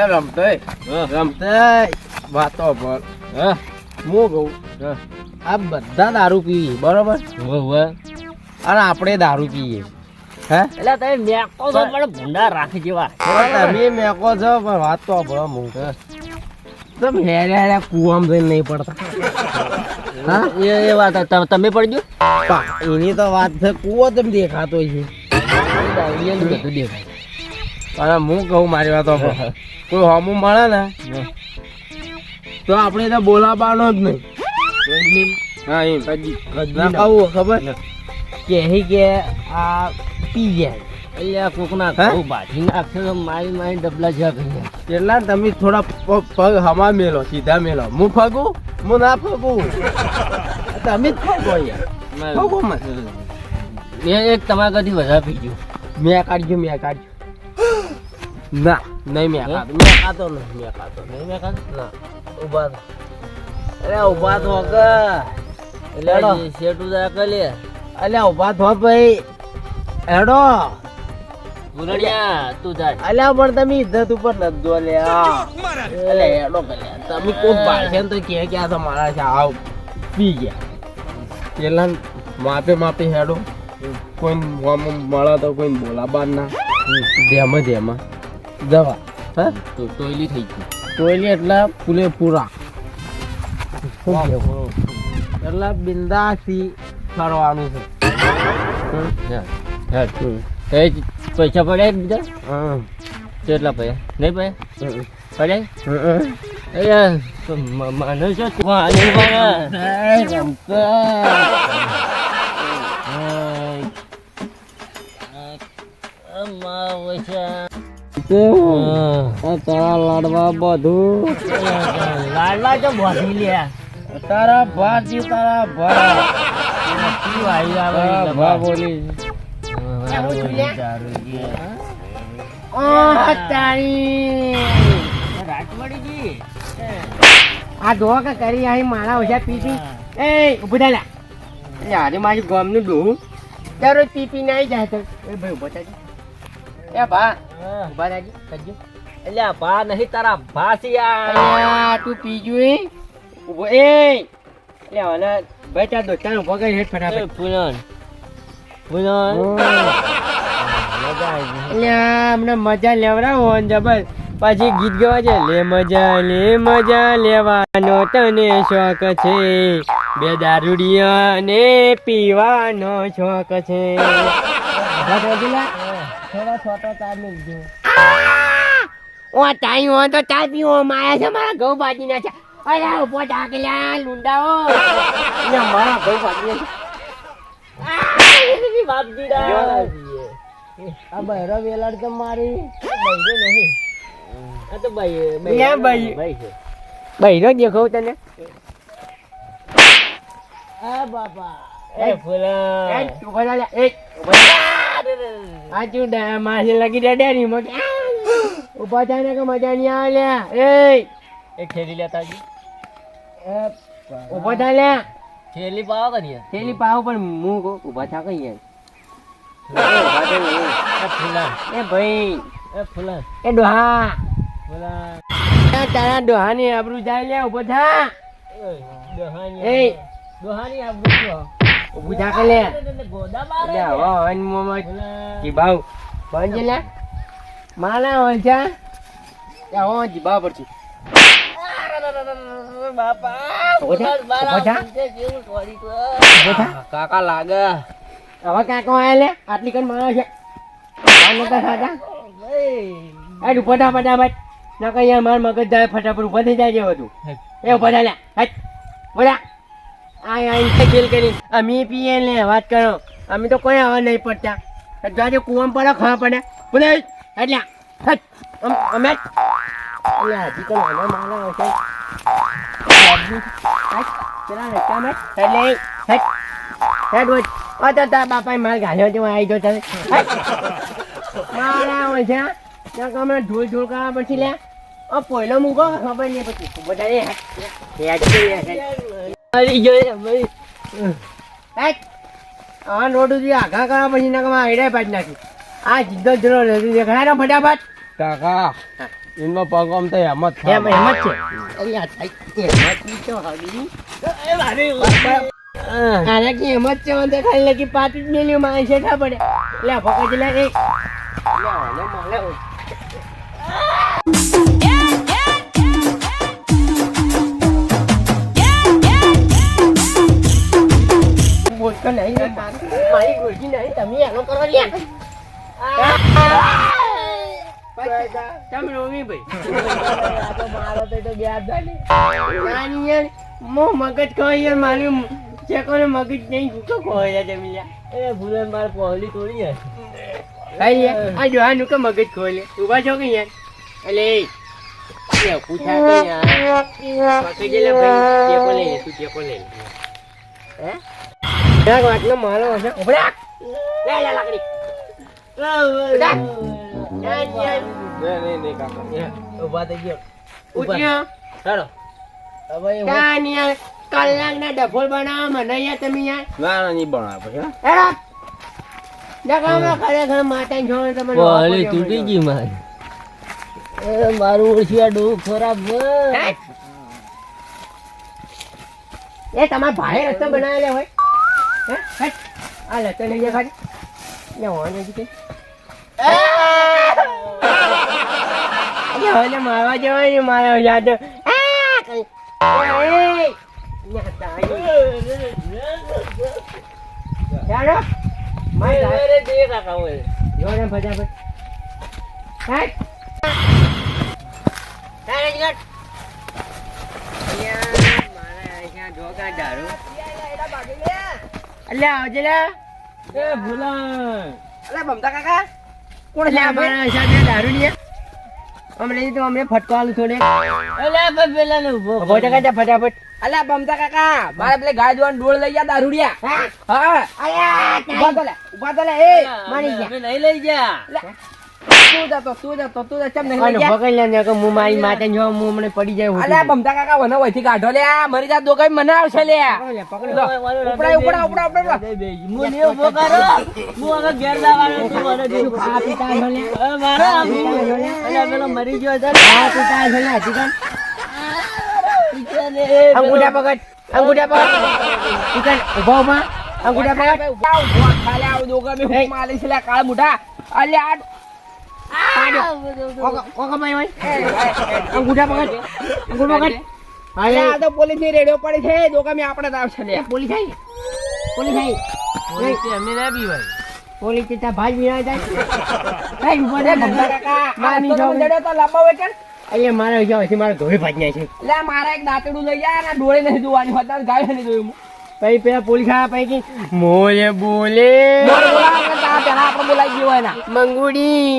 રમતે વાતો પર હું કહું આ બધા દારૂ પીએ બરોબર અને આપણે દારૂ પીએ હે એટલે તમે મેકો તો પણ ભૂંડા રાખી જેવા તમે મેકો છો પણ વાત તો ભરો હું તમે હેરે કુવામ જઈને નહીં પડતા હા એ વાત તમે પડજો એની તો વાત છે કુવો તમે દેખાતો છે બધું દેખાય અને હું કહું મારી વાતો કોઈ હમું મળે ને તો આપણે તો બોલાવાનો જ નહીં હા એમ ના કહું ખબર કે આ પી જાય એટલે કોકના ઘઉં ભાજી નાખશે તો મારી ડબલા જ્યાં કરી કેટલા તમે થોડા પગ હમા મેલો સીધા મેલો હું ફગું હું ના ફગું તમે જ ફગો યાર ફગો મત એક તમારા કદી વધારે પીજો મેં કાઢજો ના નહીં મેં ખાતો નહીં ના ઉભા અરે ઉભા થો કે એટલે શેઠું જા કરે અલ્યા ઉભા થો ભાઈ હેડો ગુરડિયા તું જા અલ્યા પણ તમે ઇજ્જત ઉપર નથી દો લે અલે હેડો કે તમે કોઈ ભાષણ તો કે ક્યાં તો મારા છે આવ પી ગયા પેલા માપે હેડો કોઈ મળે તો કોઈ બોલાબાર ના ધેમાં જવા હા તો ટોયલી થઈ ગઈ ટોયલી એટલે પૂરેપૂરા એટલે બિંદાસથી કરવાનું છે પૈસા પડ્યા બીજા કેટલા પૈસા નહીં પડ્યા મને શું તારા લાડવા બધું લાડવા તો બોધી લે તારા ભાજી તારા ભા બોલી આ ધોકા કરી અહીં મારા ઓછા પીપી એ ઉભું થાય યારે મારી ગામનું ડોહું દરરોજ પીપી નહીં જાય તો એ ભાઈ ઉભો થાય એ ભા ઉભા રાખી કરજો એટલે ભા નહીં તારા ભાસિયા તું પીજુ ઉભો એ એટલે ભાઈ તાર દોસ્તાર ઉભો કરી હેઠ ફટાફટ પુનન અમને મજા લેવડાવો જબર પછી ગીત ગાવા છે લે મજા લેવાનો તને શોખ છે બે દારૂડિયા ને પીવાનો શોખ છે થોડા છોટો ચા મિલજો ઓ ટાઈમ હોય તો ચા પીવો માયા છે મારા ઘઉં ભાજી ના છે અરે ઉભો ઢાકલ્યા લૂંડાઓ મારા ઘઉં ભાજી આ બહેરો વેલાડ તો મારી નહીં આ તો બહેરો દેખાવ તને આ બાપા માસી લગી ડેરી ઉભા થાય ને કે મજા નહીં આવે એક થેલી લેતા ઉભા થાય લે થેલી પાવો કરીએ થેલી પાવો પણ હું ઉભા થા કઈ એ ભાઈ એ ડોહા તારા ડોહાની આબરૂ જાય લે ઉભો થા દોહાની આબરૂ ઉભું થા કે લે જીભાવ બંધ લે માલા હોય છે જીભાવ પડશે કાકા લાગે હવે કાકો આયા લે આટલી કણ માણસ છે ફટાફટ ના કઈ માર મગજ જાય ફટાફટ ઉભા થઈ જાય છે બધું એ ઉભા થાય લે બોલા આ ખેલ કરી અમે પીએ લે વાત કરો અમે તો કોઈ આવા નહીં પડતા જાજે કુવામાં પડે ખાવા પડે બોલે એટલે અમે હજી તો નાના માના હશે બાપા માર ગાલ્યો તો આવી ગયો તમે મારા હોય છે ત્યાં અમે ઢોલ કરવા પછી લે પહેલો મૂકો ખબર નહીં પછી બધા આ રોડુથી આઘા કરવા પછી નકમાં આઈડિયા પાડી નાખી. આ જીદ્દો જરો નથી દેખાય ને ફટાફટ. કાકા એનો પગ આમ તો એમ જ એમ એમ જ છે. અરે આ થાય એમ જ તો હાડી. આને કે એમ જ છે મને ખાલી લગી પાટી જ મેલ્યું માં શેઠા પડે. લે ફોકસ લે એ. લે મોલે. બોલતો નહીં મારી ગોળજી નહીં તમે એનો કરો લે. તમે રોવી ભાઈ આ તો મારો તો યાદ થાય મો મગજ કહી યાર મારું ચેકોને મગજ નહીં ગુકો કહે તમે લ્યા એ ભૂલે મારે પહોળી તોડી હે ભાઈ યાર આ જો આનું કે મગજ ખોલે ઉભા છો કે યાર એટલે એ પૂછા કે યાર પકડી જે લે ભાઈ ચેકો લે તું ચેકો લે હે એક વાતનો મારો હશે ઉભરા લે લે લાકડી નહીં કાકા ઉભા થઈ ગયો ઉઠ્યો ચાલો હવે કાન યાર કલાકના ડફોલ બનાવો મને યાર તમે યાર ના નહીં બનાવે પછી હેડા જગામાં ખરેખર માતા જો તમને પહોળી તૂટી ગઈ મારી એ મારું ઓળખિયા ડો ખરાબ છે એ તમારા ભાઈ રસ્તો બનાવેલો હોય હે હટ આ લતો લઈ જા ખાલી લે હોને કે હવે મારવા જવાય મારા યાદ ફટાફટ અલ્યા બમતા કાકા મારે પેલે ગાય દોવાનું ડોળ લઈ જા દારૂડિયા હા ઉભા તો લે એ મારી ગયા. અમે નહીં લઈ જા તું જતો ચમ નહીં લઈ જા પકડી લે હું મારી માતા જો હું મને પડી જાય અલ્યા બમતા કાકા વનો વહીથી કાઢો લે મરી જા દોગાઈ મને આવશે લે ઉપડા હું નહીં ઉભો કરો હું હવે ઘેર જવાનું છું મને બીજું આ પિતા છો લે મારો અલ્યા પેલો મરી ગયો છે આ પિતા છો લે હજી અંગૂઠા પકડ ઉભા ઉભા અંગૂઠા પકડ ખાલે આવ દોગા મે હું માલી છે લે કાળ મુઠા અલ્યા અંગૂઠા પકડ અલ્યા આ તો પોલીસ ની રેડિયો પડી છે દોગા મે આપણે જ આવશે લે પોલીસ આવી અમે ના પીવાય પોલીસ તા ભાઈ વિના જાય ઉભો રે બમતા કાકા માની માની જાવ. જડ્યો તો લાંબા વેકર અહીંયા મારે જાવ છે મારે ઘોડે ભાજ નાખે લે મારા એક દાંતડું લઈ જા ને ડોળે નહીં જોવાની હોતા ગાય નહીં જોયું પછી પેલા પોલીસ આ પૈકી મોલે બોલે પેલા આપણે બોલાઈ ગયો હોય ના મંગુડી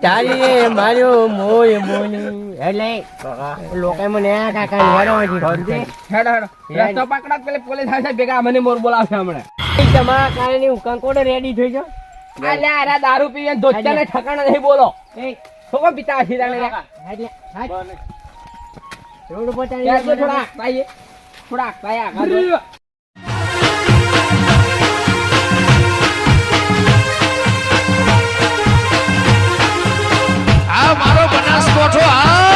તારી રે માર્યો મોય બોલે એટલે લોકો મને આ કાકા નિહાળો હેડો રસ્તો પકડા પેલે પોલીસ આવશે ભેગા મને મોર બોલાવશે હમણાં તમારા કારણે હું કંકોડો રેડી થઈ જાઉં અલ્યા અરે દારૂ પીને ધોચાને ઠકાણા નહીં બોલો એ છોકો પિતા હસી જાણે રે એટલે રોડ ઉપર ત્યાં તો થોડા ભાઈ થોડા ભાઈ આગળ આ મારો બનાસકોઠો આ